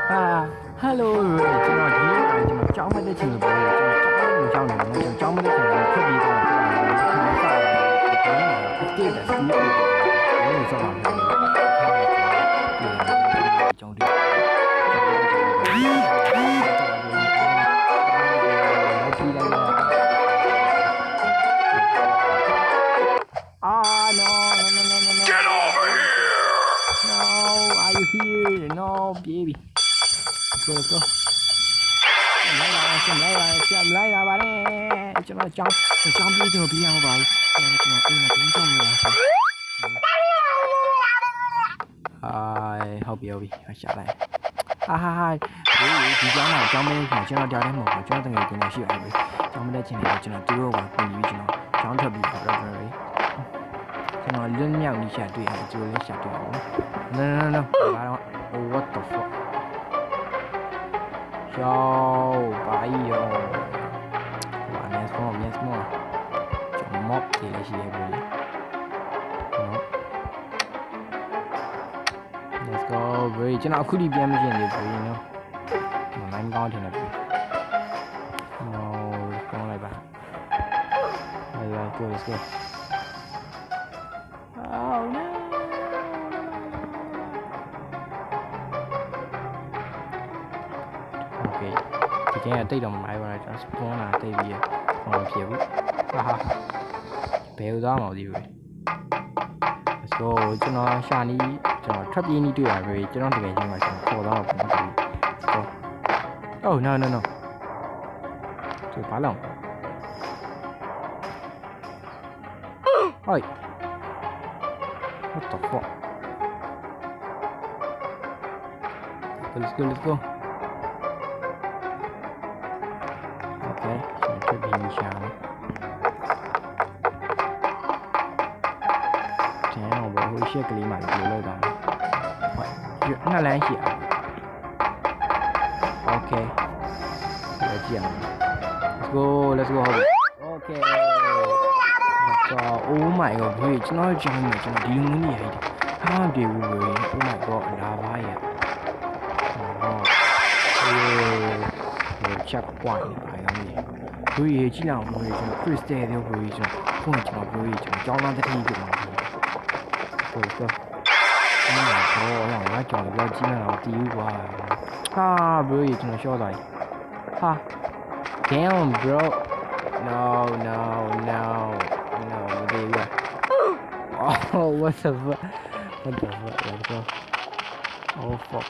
Hello ကျွန်တော်ဒီနေ့ကျွန်တော်ကြောင်းမတဲ့ချင်လို့ပြောတယ်ကျွန်တော်ကြောင်းမတဲ့ချင်လို့ထွက်ပြီးတော့ကျွန်တော်ခဏစားတယ်အတိတ်ကစီးပြီးတော့ဆောက်ပါမယ်ကြောင်းဒီGet over here! No, are you here? No, baby. Let's go. Xem lấy ra bà đấy. Cho nó trong bây giờ bị ăn vào. Cho nó in là tiếng trong rồi. Hộp yếu đi, trả lại. Thì cháu nào trong bên phải cho nó đeo đến một cho nó từng ngày từng ngày chịu ảnh đi. Trong bên đây chỉ này cho nó tiêu vào cùng với cho nó. Cháu thật bị rồi đấy. Cho nó lên nhau đi trả tùy hả, chưa lên trả tùy hả. No. Oh, what the fuck. Yo, bye yo. Yes more. Chọn mob thì là gì vậy? No. Let's go, bro. Chứ nào cứ đi game gì vậy, bro? Mà anh con thì là bro. No, con này bạn. Let's go. Oh no. Okay. Thì cái này tây đồng mãi vào này cho spawn là tây bia còn phiếu béo đó màu gì vậy let's go cho nó xa đi cho nó thấp đi đi rồi cho nó thì nhưng mà cho nó đó là cũng gì oh no tôi phá lòng ôi what the fuck let's go okay so it be shall channel bộ hơi share cái màn hình lên rồi chuyện nó là gì okay let's go okay oh my god wait it's not just me it's đi luôn đi hay đi rồi oh my god là vai à chắc quậy phải không nhỉ vì chỉ nào người cho Christie theo vì cho không chỉ là vì cho nó cái thi của mình rồi cơ nhưng mà thôi là nó chọn ra chỉ là tiêu quá vì cho nó show rồi damn bro no đi rồi oh what the fuck let's go oh fuck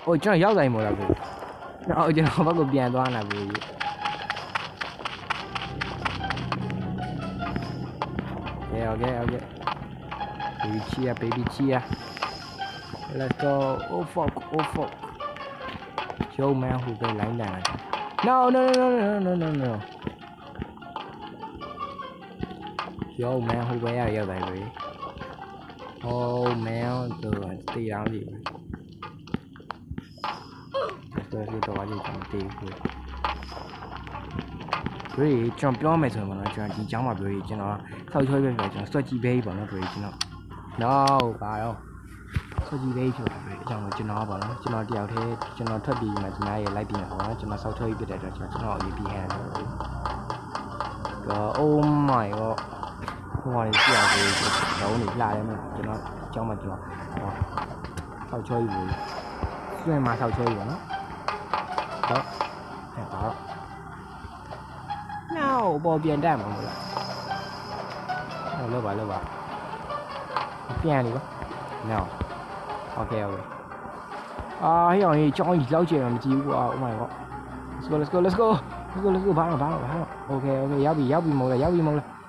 ôi cho nó giáo dày một là gì rồi cho nó bắt đầu biến đoan là gì okay baby chia let's go oh fuck show man who cái lái này no show man who cái ai vậy vậy oh man từ tí áo gì tôi đi đâu đi trong tí vì trong biểu mày thôi mà nó cho đi chẳng mà vì cho nó sau chơi về cho nó sơ chi bay bọn nó vì cho nó no phải không sơ chi bay cho nó cho nó bọn nó cho nó đeo thế cho nó thoát đi mà tonight lại đi nó cho nó sau chơi về để cho nó đi đi hàng oh my god không phải đi đeo về đấu này lại mà cho nó trong mà cho nó sau chơi về xuyên mà sau chơi của nó đó đó no bộ biến đại mà lâu vậy biến đi quá no okay hy vọng thì cho gì lâu chuyện làm gì của oh my god let's go bán rồi okay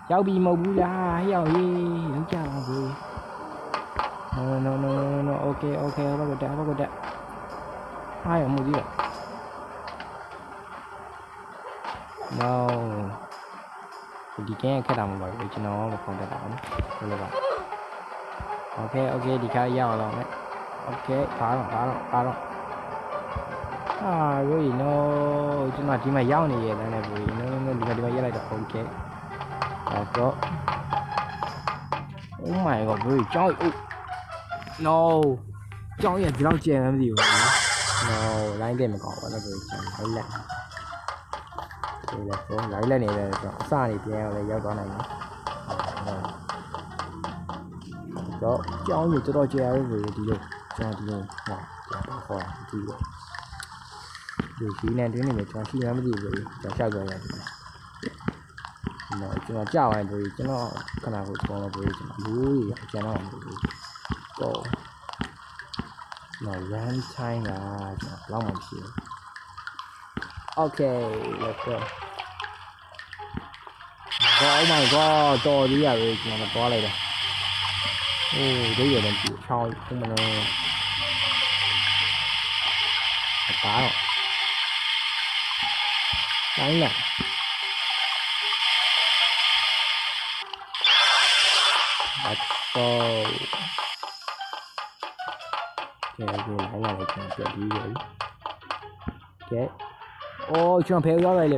giáo bị một bù la hy vọng gì đứng chào rồi no okay bắt đầu đã ai ở một gì vậy no đi cái đồng vậy cho nó một phần đảo rồi vậy ok đi khai giao rồi đấy ok phá rồi rồi nó chúng ta chỉ mà giao này vậy này vì nó đi mà giao này được ok có oh my god trời no cho gì đâu chèn làm gì vậy no လိုင်းတဲ့မကောင်းဘူးအဲ့လိုကျန်လိုက်လက်ဒီလက်ကိုလိုက်လက်နေတယ်ဆိုတော့အစနေပြန်ရောက်လဲရောက်သွားနိုင်တယ်တော့ကြောင်းကြီးတော်တော်ကြာရဲဆိုဒီလိုကျွန်တော်ဒီလိုဟောခေါ်ဒီလိုဒီနဲ့တွင်းနေမယ်ကျွန်တော်ရှိမှမသိဘူးကျွန်တော်ရှောက်ကြရတယ်နော်ကျွန်တော်ကြောက်ရင်တို့ကျွန်တော်ခဏကိုပေါလို့တို့ကျွန်တော်လူကြီးအကျန်တော့မဟုတ်ဘူးတော့နော် run time ကကျွန်တော်လောက်မှမရှိဘူး okay let's go oh my god တော်သေးရပဲကျွန်တော်သွားလိုက်တာโอ้ဒိတ်ရတယ်ချောင်းခုမလို့ပါတော့တိုင်းလာLet's go. Okay, lại là chúng ta đi rồi. Okay. Oh, chúng ta phải ra lại.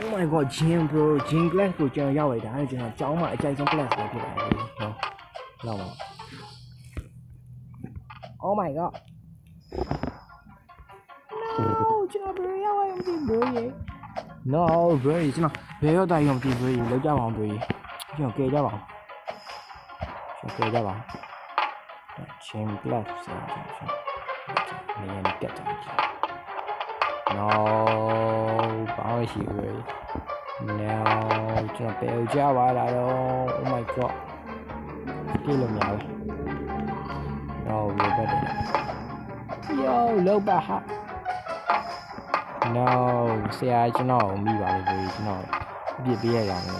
Oh my god, Jim bro, Jim Glass của chúng ta ra lại đã, chúng ta cháu mà chạy trong Glass này thì lại không? Đâu mà? Oh my god. No, chúng ta phải ra lại không bro vậy. No, bro, chúng ta phải ra lại không bro, lấy ra vào bro. Chúng ta kê ra vào. Okay, ra bảo Jim Glass mình get no bảo gì rồi no cho nó bèo ra vào lại đâu oh my god cái lùm nhậu no we're better yo lâu bà ha no xe cho nó mi vào rồi cho nó biết biết là no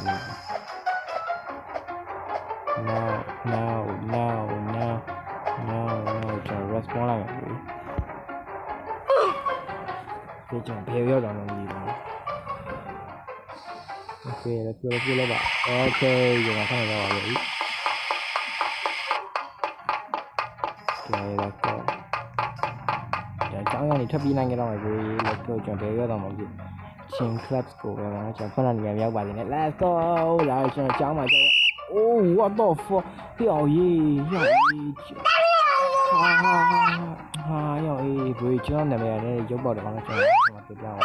ကျွန်တော် response လိုက်ပါဘူးဒီကျွန်တော်ဖေးရောက်တော့မပြီးပါဘူး okay let's go လောက်ပါ okay ကျွန်တော်ဆက်နေတော့ပါပြီ okay let's go ကျွန်တော်ကြောင်းရနေထပ်ပြီးနိုင်ကြတော့မယ်ကို let's go ကျွန်တော်ဖေးရောက်တော့မှာပြီ Chin Clubs ကိုပဲကျွန်တော်ခုနကနေရောက်ပါသေးတယ် let's go လာကျွန်တော်ကြောင်းမှာကျတော့ oh what the fuck ဟေ့အောင်ရေးဟာရောက်အေးဘယ်ကျွန်တော်နာမည်နဲ့ရုပ်ပေါက်တယ်ဘာလို့ကျွန်တော်ဒီမှာပြပြအောင်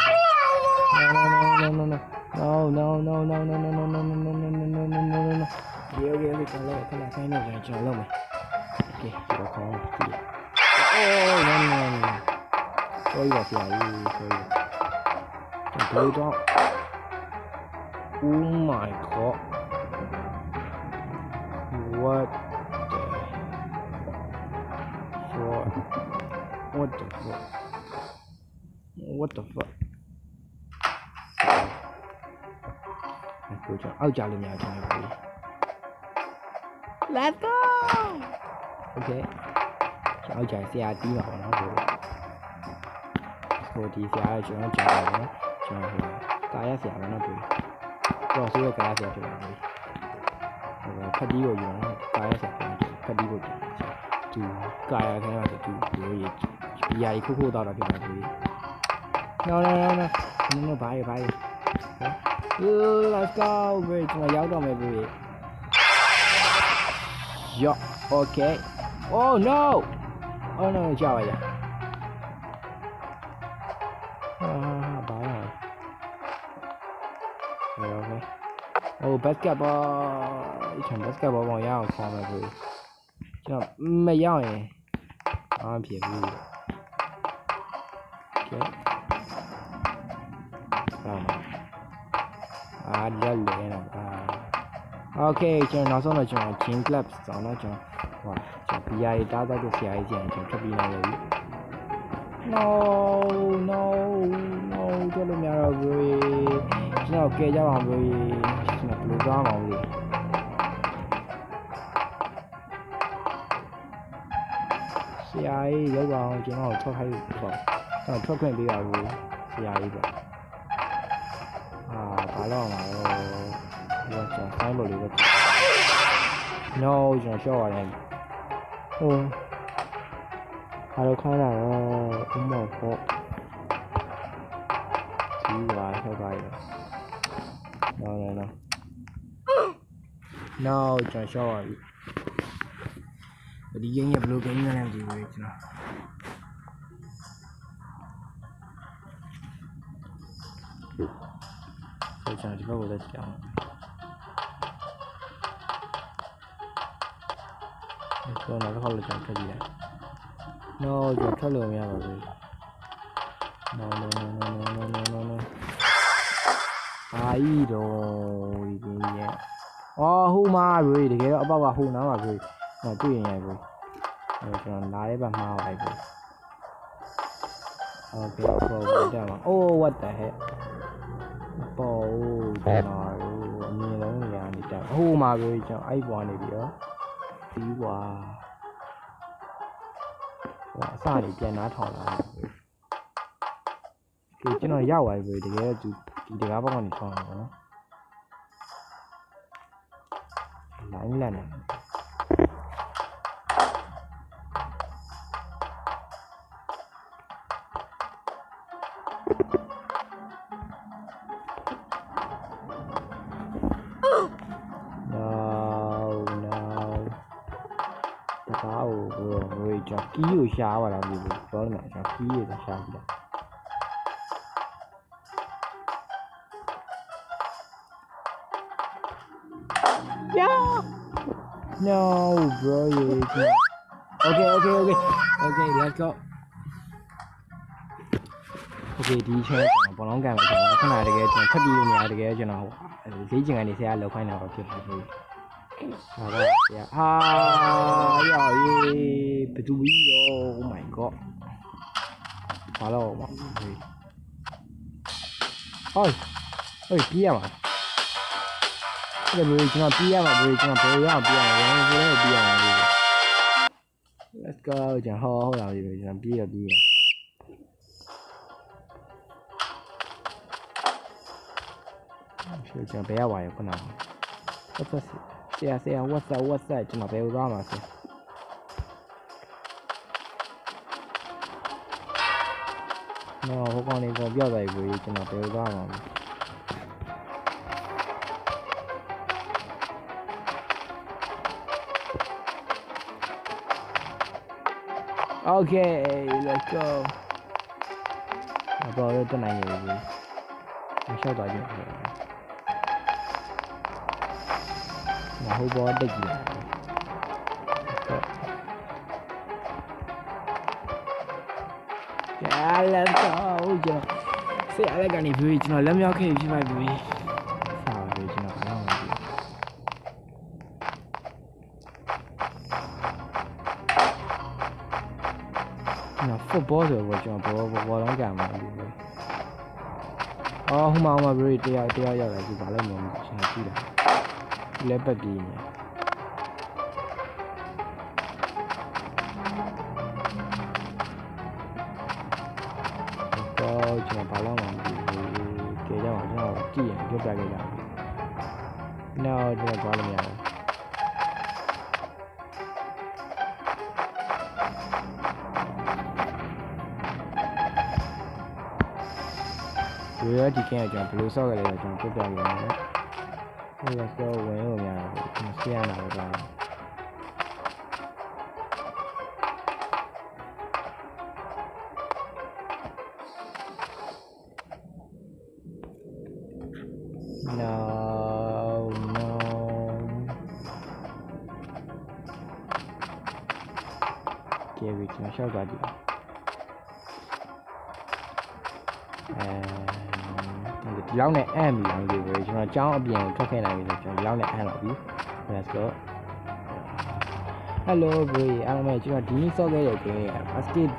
no okay ကျွန်တော်ခဏခိုင်းနေကြကျွန်တော်လုပ်မယ် okay တော့ခေါင်းကြည့် oh no sorry ပါဆရာကြီး sorry ကျွန်တော်တော့ oh my god what the fuck ကိုကြောက်အောက်ကြလို့များကျွန်တော်ပြီ let's go okay ကျွန်တော်ကြာဆရာတီးပါတော့နော်ကိုဒီဆရာကကျွန်တော်ကြာတယ်နော်ကျွန်တော်ကာရဆရာကနော်တော့ဆိုရကာရဆရာဖြစ်ပါပြီခက်တီးကိုယူနော်ကာရဆရာခက်တီးကိုသူကာရခိုင်းတာသူရိုးရေးဒီယာကြီးခိုးတော့ဖြစ်ပါပြီ no bye let's go ဘယ်ကျွန်တော်ရောက်တော့မယ်ပြီyo okay oh no ကြာပါရဘာလဲokay oh basketball ကျွန်တော် basketball ဘောရအောင်ခေါ်မယ်ပြီကျွန်တော်မရောက်ရင်အားဖြစ်ဘူး okay လက်လဲတော့okay ကျွန်တော်နောက်ဆုံးတော့ကျွန်တော် Jim Club ဆောင်းတော့ကျွန်တော်ကျွန်တော် BI တားတဲ့ဆရာကြီးကျွန်တော်ထပ်ပြီးနိုင်တယ်ပြီ no ကျွန်တော်များတော့ဘူးကျွန်တော်ကဲကြပါအောင်ဘူးကျွန်တော်ဘယ်လိုသွားမှာလဲဆရာကြီးရောက်အောင်ကျွန်တော်ထွက်ခိုင်းပေါ့ကျွန်တော်ထွက်ခွင့်ပေးပါဘူးဆရာကြီးပေါ့ဘာလို့မှာလဲကျွန်တော်ဆိုင်လို့လေးပဲ no ကျွန်တော်ရှော့ရတယ်ဘာလို့ခိုင်းတာလဲဥမ္မာပေါ့ကြီးပါဆောက်ပါရ no ကျွန်တော်ရှော့ရပြီဒီရင်းရဲ့ဘယ်လိုကိန်းလဲမသိဘူးကျွန်တော် ဆိုကျွန်တော်ဒီဘက်ကိုလည်းကြည့်အောင်ဆိုတော့တော့လည်းကျွန်တော်ထည့်ကြည့်လိုက် no ကျွန်တော်ထွက်လို့မရပါဘူး no အာဤတော့ဒီကြီးရဲ့အော်ဟိုမှာပြီတကယ်တော့အပေါက်ကဟိုနားမှာပြီနော်တွေ့ရင်ရပြီကျွန်တော်လာတဲ့ဘက်မှားပါပြီ okay so တက်မှာ oh what the heck ပေါ်ကျွန်တော်အမြင်လုံးနေရာနေတက်ဟိုမှာပြီကျွန်တော်အဲ့ပွားနေပြီရောပြီးွာဟိုအစနေပြန်နားထောင်လာပြီကျွန်တော်ရောက်သွားပြီတကယ်တော့ဒီတကားဘောက်ကနေထောင်းတာပေါ့နော်လိုင်းလက်နေကျွန်တော်ကီးကိုရှားပါလားဒီလိုပြောနေမှာကျွန်တော်ကီးရရှားကြည့်လိုက်No, bro. Okay, let's go. Okay, ဒီချက်ဘောလုံးကန်မှာကျွန်တော်ခဏတကယ်ကျွန်တော်ထပ်ပြီးလို့နေရတကယ်ကျွန်တော်ဈေးကျင်ကနေဆရာလောက်ခိုင်းတာတော့ဖြစ်ပါဘူး။ဟာတော့ဆရာဟာရော်ရေးဘသူကြီးရော Oh my god. ဘာလို့မဟိုပြေးရမှာဒီလိုကျွန်တော်ပြေးရမှာကျွန်တော်ဘယ်ရောက်ပြေးရမှာလဲဘယ်လိုပြေးရမှာလဲ Let's go ကျွန်တော်ဟောလာပြီကျွန်တော်ပြေးရကျွန်တော်ဘယ်ရောက်ပါရောခုနက What's up ဆရာ What's up ကျွန်တော်ဘယ်ရောက်မှာဆရာနော်ဟိုကောင်လေးကပြောက်သွားပြီကျွန်တော်ဘယ်ရောက်မှာOkay, let's go. တော့တက်နိုင်ရပြီ။ရှောက်သွားကြည့်။မဟုတ်ဘောတက်ကြည့်။ကြာလက်တော့ကျွန်တော်ဆရာလည်းကနေပြီကျွန်တော်လက်မြောက်ခဲ့ပြလိုက်ပြီ။စာပဲကျွန်တော်အောင်ပါပြီ။ football ဆိုတော့ကျွန်တော်ဘောလုံးကန်မှာလို့ပဲအော်ဟိုမှာဘရီတရားရောက်လာပြီဘာလို့မလဲကျွန်တော်ကြည့်တာလက်ပတ်ပြီးနေတော့ကျွန်တော်ဘာလို့မလဲကြည့်ရအောင်ကျွန်တော်ကြည့်ရင်ပြပြခဲ့ကြတယ် No ကျွန်တော်ဘာလို့မရဘူးဒီရဒီကဲကျွန်တော်ဘယ်လိုဆောက်ကြလဲကျွန်တော်ပြပြခဲ့ရတယ်။ဟိုလက်တော့ဝင်လို့မရဘူး။ကျွန်တော်ရှင်းရတာပဲ။ No. ကဲပြီးကျွန်တော်ရှောက်သွားကြည့်။ဒီလောက်နဲ့အံ့ပြီလားဒီပဲကျွန်တော်ကြောင်းအပြင်ကိုထွက်ခဲ့နိုင်ပြီဆိုကျွန်တော်ဒီလောက်နဲ့အံ့တော့ပြီ Let's go Hello bro အားလုံးပဲကျွန်တော်ဒီနေ့ဆော့ခဲ့တဲ့ game က Basket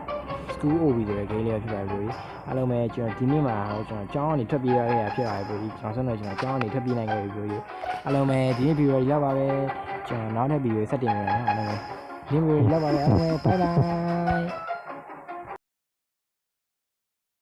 School OB ဆိုတဲ့ game လေးဖြစ်ပါတယ် bro အားလုံးပဲကျွန်တော်ဒီနေ့မှာကျွန်တော်ကြောင်းကနေထွက်ပြေးရခဲ့ဖြစ်ပါတယ် bro ကျွန်တော်ဆက်နေကျွန်တော်ကြောင်းကနေထွက်ပြေးနိုင်ခဲ့ပြီ bro အားလုံးပဲဒီနေ့ video လောက်ပါပဲကျွန်တော်နောက်ထပ် video ဆက်တင်မယ်နော်အားလုံးပဲဒီ video လောက်ပါပဲအားလုံးပဲ bye bye